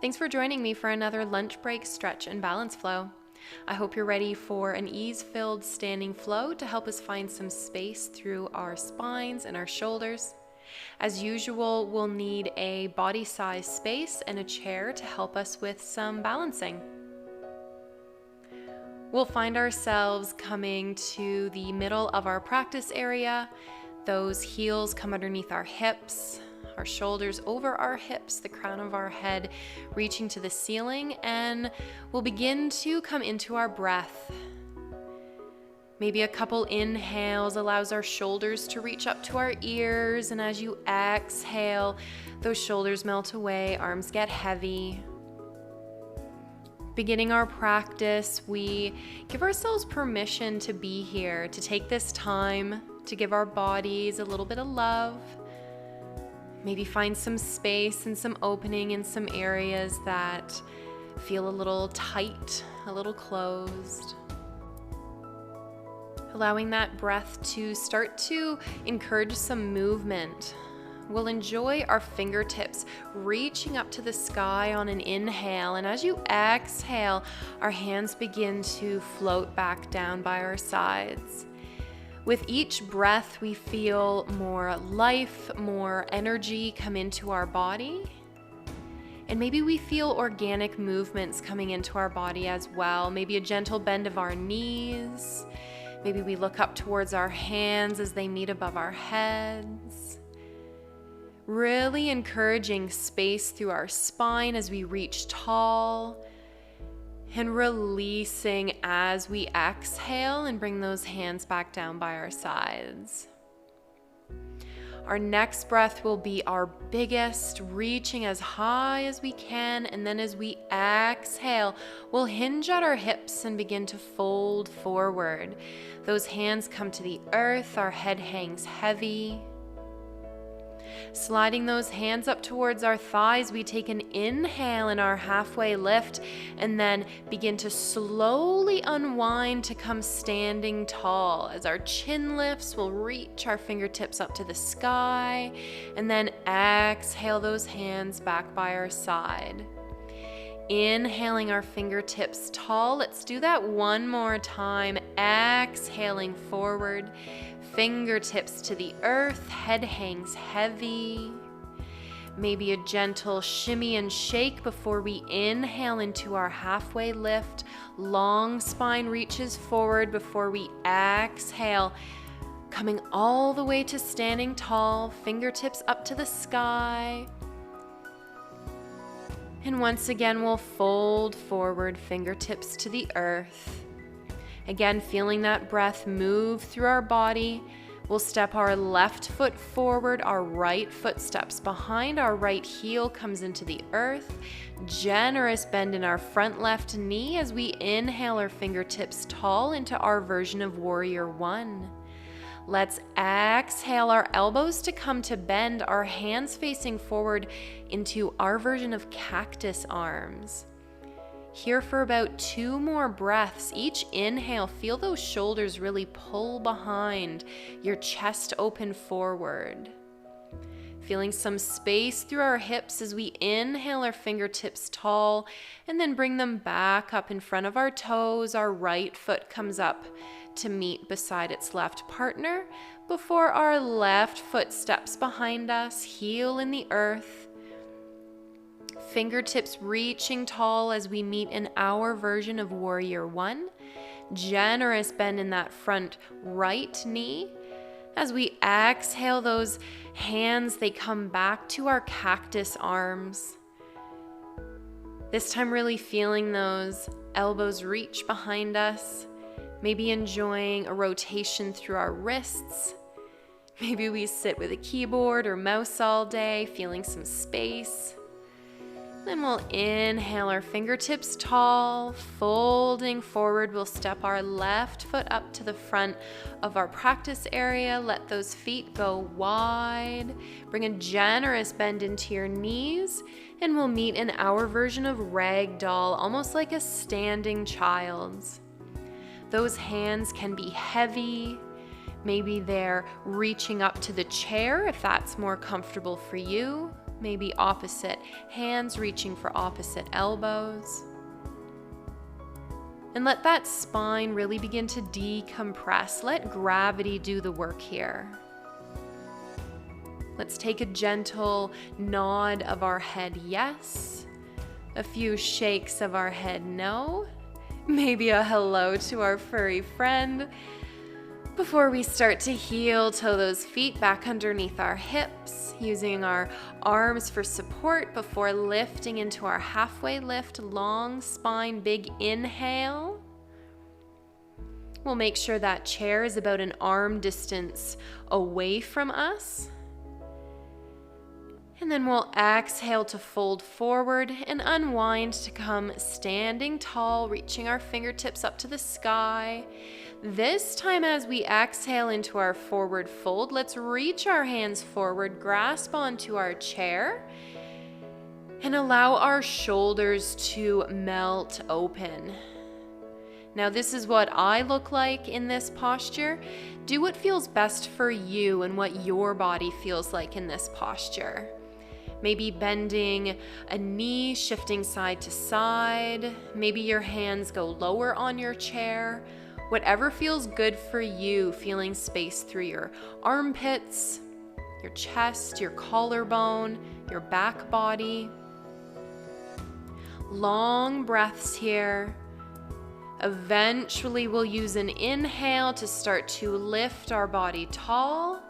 Thanks for joining me for another lunch break stretch and balance flow. I hope you're ready for an ease-filled standing flow to help us find some space through our spines and our shoulders. As usual, we'll need a body-size space and a chair to help us with some balancing. We'll find ourselves coming to the middle of our practice area. Those heels come underneath our hips, our shoulders over our hips, the crown of our head reaching to the ceiling, and we'll begin to come into our breath. Maybe a couple inhales allows our shoulders to reach up to our ears, and as you exhale, those shoulders melt away, arms get heavy. Beginning our practice, we give ourselves permission to be here, to take this time to give our bodies a little bit of love. Maybe find some space and some opening in some areas that feel a little tight, a little closed. Allowing that breath to start to encourage some movement. We'll enjoy our fingertips reaching up to the sky on an inhale, and as you exhale, our hands begin to float back down by our sides. With each breath, we feel more life, more energy come into our body, and maybe we feel organic movements coming into our body as well. Maybe a gentle bend of our knees. Maybe we look up towards our hands as they meet above our heads. Really encouraging space through our spine as we reach tall, and releasing as we exhale and bring those hands back down by our sides. Our next breath will be our biggest, reaching as high as we can, and then as we exhale, we'll hinge at our hips and begin to fold forward. Those hands come to the earth, our head hangs heavy. Sliding those hands up towards our thighs, we take an inhale in our halfway lift and then begin to slowly unwind to come standing tall. As our chin lifts, we'll reach our fingertips up to the sky and then exhale those hands back by our side. Inhaling our fingertips tall. Let's do that one more time. Exhaling forward. Fingertips to the earth, head hangs heavy. Maybe a gentle shimmy and shake before we inhale into our halfway lift. Long spine reaches forward before we exhale, coming all the way to standing tall, fingertips up to the sky. And once again, we'll fold forward, fingertips to the earth. Again, feeling that breath move through our body. We'll step our left foot forward, our right foot steps behind, our right heel comes into the earth. Generous bend in our front left knee as we inhale our fingertips tall into our version of Warrior One. Let's exhale our elbows to come to bend, our hands facing forward into our version of Cactus Arms. Here for about 2 more breaths. Each inhale, feel those shoulders really pull behind, your chest open forward. Feeling some space through our hips as we inhale our fingertips tall and then bring them back up in front of our toes. Our right foot comes up to meet beside its left partner before our left foot steps behind us, heel in the earth. Fingertips reaching tall as we meet in our version of Warrior One. Generous bend in that front right knee. As we exhale those hands, they come back to our Cactus Arms. This time really feeling those elbows reach behind us. Maybe enjoying a rotation through our wrists. Maybe we sit with a keyboard or mouse all day, feeling some space. Then we'll inhale our fingertips tall, folding forward. We'll step our left foot up to the front of our practice area. Let those feet go wide. Bring a generous bend into your knees, and we'll meet in our version of Ragdoll, almost like a standing child's. Those hands can be heavy. Maybe they're reaching up to the chair if that's more comfortable for you. maybe opposite hands reaching for opposite elbows. And let that spine really begin to decompress. Let gravity do the work here. Let's take a gentle nod of our head, yes. A few shakes of our head, no. Maybe a hello to our furry friend. Before we start to heel, toe those feet back underneath our hips, using our arms for support before lifting into our halfway lift, long spine, big inhale. We'll make sure that chair is about an arm distance away from us. And then we'll exhale to fold forward and unwind to come standing tall, reaching our fingertips up to the sky. This time as we exhale into our forward fold, let's reach our hands forward, grasp onto our chair, and allow our shoulders to melt open. Now this is what I look like in this posture. Do what feels best for you and what your body feels like in this posture. Maybe bending a knee, shifting side to side. Maybe your hands go lower on your chair. Whatever feels good for you, feeling space through your armpits, your chest, your collarbone, your back body. Long breaths here. Eventually we'll use an inhale to start to lift our body tall.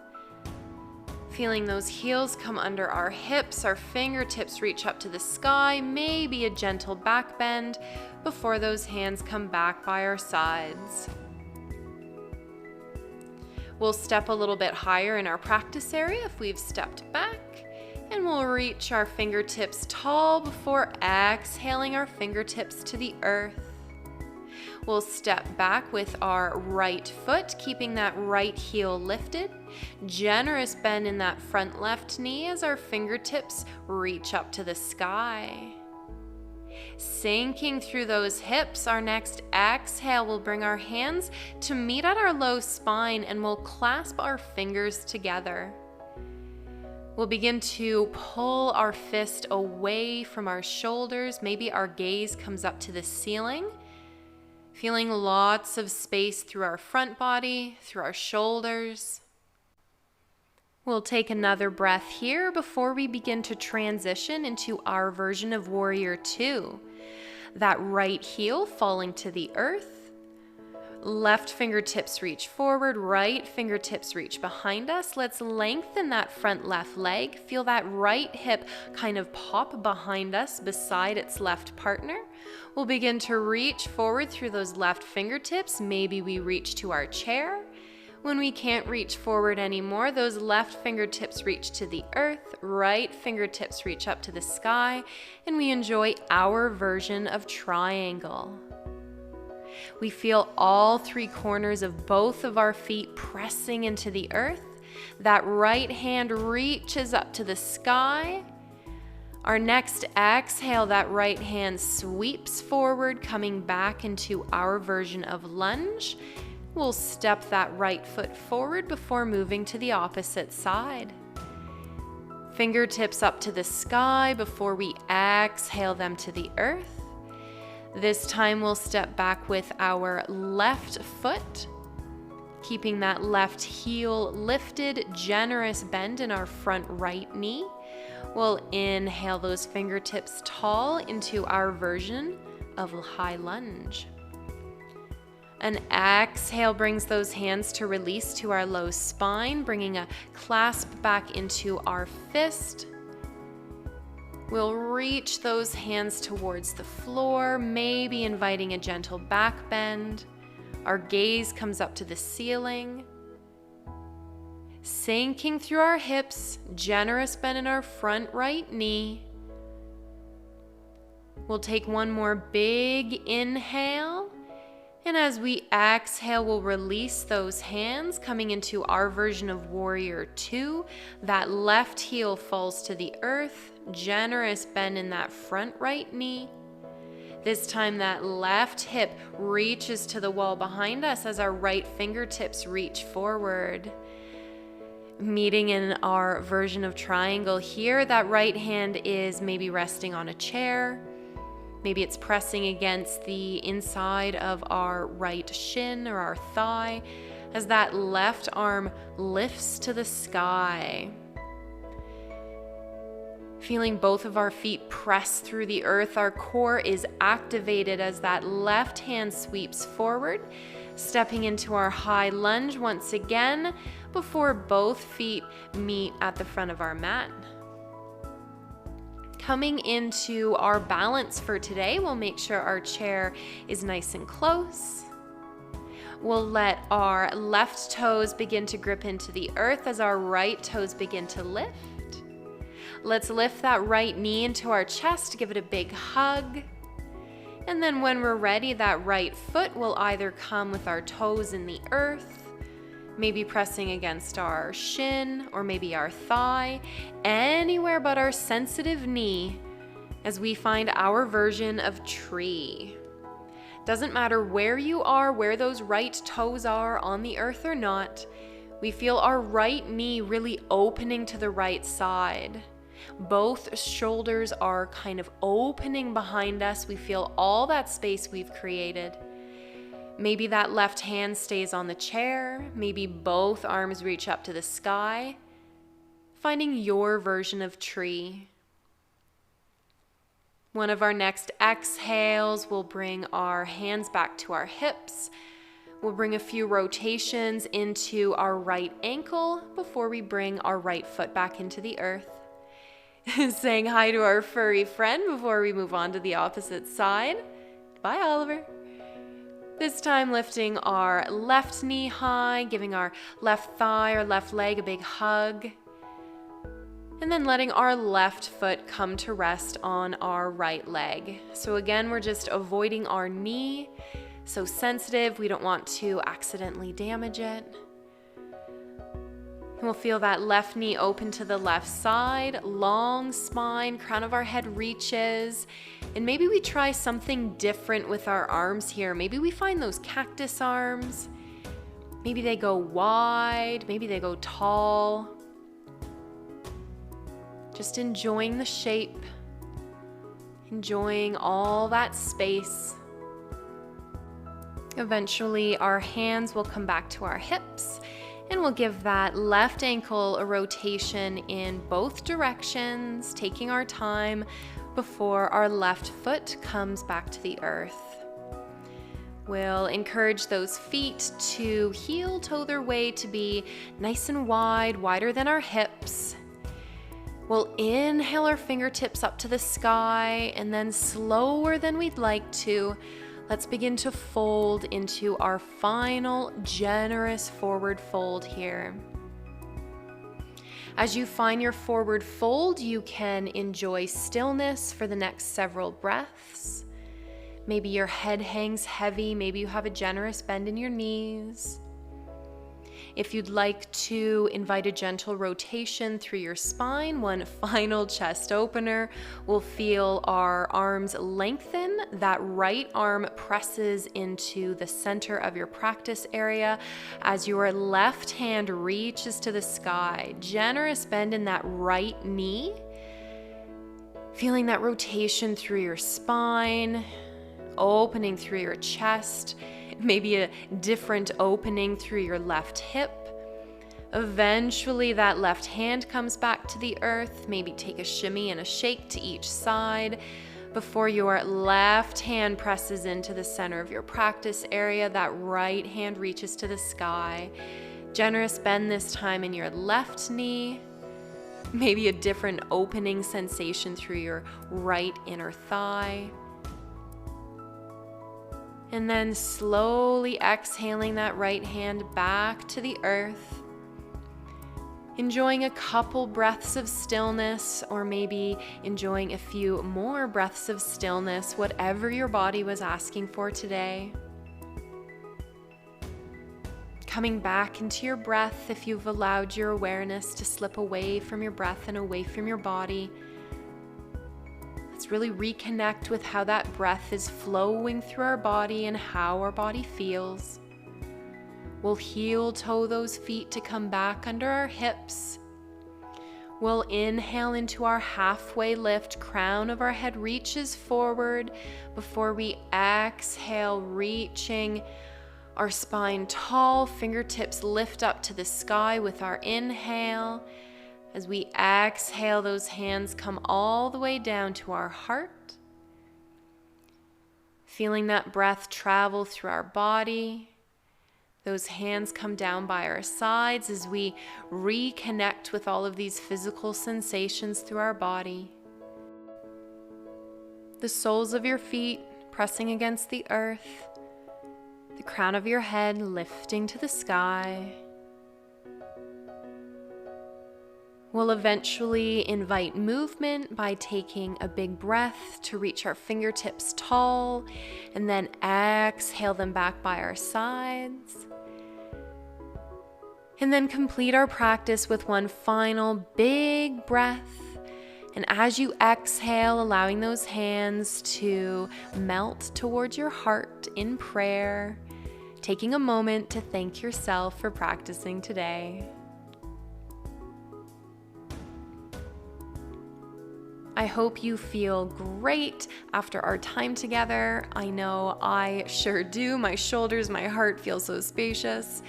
Feeling those heels come under our hips, our fingertips reach up to the sky, maybe a gentle back bend before those hands come back by our sides. We'll step a little bit higher in our practice area if we've stepped back, and we'll reach our fingertips tall before exhaling our fingertips to the earth. We'll step back with our right foot, keeping that right heel lifted. Generous bend in that front left knee as our fingertips reach up to the sky. Sinking through those hips, our next exhale will bring our hands to meet at our low spine and we'll clasp our fingers together. We'll begin to pull our fist away from our shoulders. Maybe our gaze comes up to the ceiling. Feeling lots of space through our front body, through our shoulders. We'll take another breath here before we begin to transition into our version of Warrior 2. That right heel falling to the earth. Left fingertips reach forward, right fingertips reach behind us. Let's lengthen that front left leg. Feel that right hip kind of pop behind us beside its left partner. We'll begin to reach forward through those left fingertips. Maybe we reach to our chair. When we can't reach forward anymore, those left fingertips reach to the earth, right fingertips reach up to the sky, and we enjoy our version of triangle. We feel all three corners of both of our feet pressing into the earth. That right hand reaches up to the sky. Our next exhale, that right hand sweeps forward, coming back into our version of lunge. We'll step that right foot forward before moving to the opposite side. Fingertips up to the sky before we exhale them to the earth. This time we'll step back with our left foot, keeping that left heel lifted, generous bend in our front right knee. We'll inhale those fingertips tall into our version of high lunge. An exhale brings those hands to release to our low spine, bringing a clasp back into our fist. We'll reach those hands towards the floor, maybe inviting a gentle back bend. Our gaze comes up to the ceiling. Sinking through our hips, generous bend in our front right knee. We'll take one more big inhale. And as we exhale, we'll release those hands, coming into our version of Warrior 2. That left heel falls to the earth, generous bend in that front right knee. This time that left hip reaches to the wall behind us as our right fingertips reach forward. Meeting in our version of triangle here, that right hand is maybe resting on a chair. Maybe it's pressing against the inside of our right shin or our thigh as that left arm lifts to the sky. Feeling both of our feet press through the earth, our core is activated as that left hand sweeps forward, stepping into our high lunge once again before both feet meet at the front of our mat. Coming into our balance for today, we'll make sure our chair is nice and close. We'll let our left toes begin to grip into the earth as our right toes begin to lift. Let's lift that right knee into our chest, give it a big hug. And then when we're ready, that right foot will either come with our toes in the earth, maybe pressing against our shin or maybe our thigh, anywhere but our sensitive knee as we find our version of tree. Doesn't matter where you are, where those right toes are on the earth or not, we feel our right knee really opening to the right side. Both shoulders are kind of opening behind us. We feel all that space we've created. Maybe that left hand stays on the chair. Maybe both arms reach up to the sky. Finding your version of tree. One of our next exhales, we'll bring our hands back to our hips. We'll bring a few rotations into our right ankle before we bring our right foot back into the earth. Saying hi to our furry friend before we move on to the opposite side. Bye, Oliver. This time lifting our left knee high, giving our left thigh or left leg a big hug. And then letting our left foot come to rest on our right leg. So again, we're just avoiding our knee. So sensitive, we don't want to accidentally damage it. We'll feel that left knee open to the left side, long spine, crown of our head reaches. And maybe we try something different with our arms here. Maybe we find those cactus arms. Maybe they go wide, maybe they go tall. Just enjoying the shape, enjoying all that space. Eventually, our hands will come back to our hips. And we'll give that left ankle a rotation in both directions, taking our time before our left foot comes back to the earth. We'll encourage those feet to heel toe their way to be nice and wide, wider than our hips. We'll inhale our fingertips up to the sky, and then slower than we'd like to, let's begin to fold into our final generous forward fold here. As you find your forward fold, you can enjoy stillness for the next several breaths. Maybe your head hangs heavy, maybe you have a generous bend in your knees. If you'd like to invite a gentle rotation through your spine, one final chest opener, we'll feel our arms lengthen. That right arm presses into the center of your practice area as your left hand reaches to the sky. Generous bend in that right knee. Feeling that rotation through your spine, opening through your chest. Maybe a different opening through your left hip. Eventually that left hand comes back to the earth. Maybe take a shimmy and a shake to each side before your left hand presses into the center of your practice area. That right hand reaches to the sky. Generous bend this time in your left knee. Maybe a different opening sensation through your right inner thigh. And then slowly exhaling that right hand back to the earth. Enjoying a couple breaths of stillness, or maybe enjoying a few more breaths of stillness, whatever your body was asking for today. Coming back into your breath if you've allowed your awareness to slip away from your breath and away from your body. Let's really reconnect with how that breath is flowing through our body and how our body feels. We'll heel toe those feet to come back under our hips. We'll inhale into our halfway lift, crown of our head reaches forward before we exhale, reaching our spine tall, fingertips lift up to the sky with our inhale. As we exhale, those hands come all the way down to our heart. Feeling that breath travel through our body. Those hands come down by our sides as we reconnect with all of these physical sensations through our body. The soles of your feet pressing against the earth, the crown of your head lifting to the sky. We'll eventually invite movement by taking a big breath to reach our fingertips tall, and then exhale them back by our sides. And then complete our practice with one final big breath. And as you exhale, allowing those hands to melt towards your heart in prayer, taking a moment to thank yourself for practicing today. I hope you feel great after our time together. I know I sure do. My shoulders, my heart feel so spacious.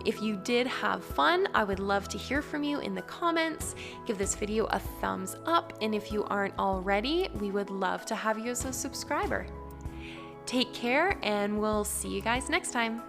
If you did have fun, I would love to hear from you in the comments. Give this video a thumbs up, and if you aren't already, we would love to have you as a subscriber. Take care, and we'll see you guys next time.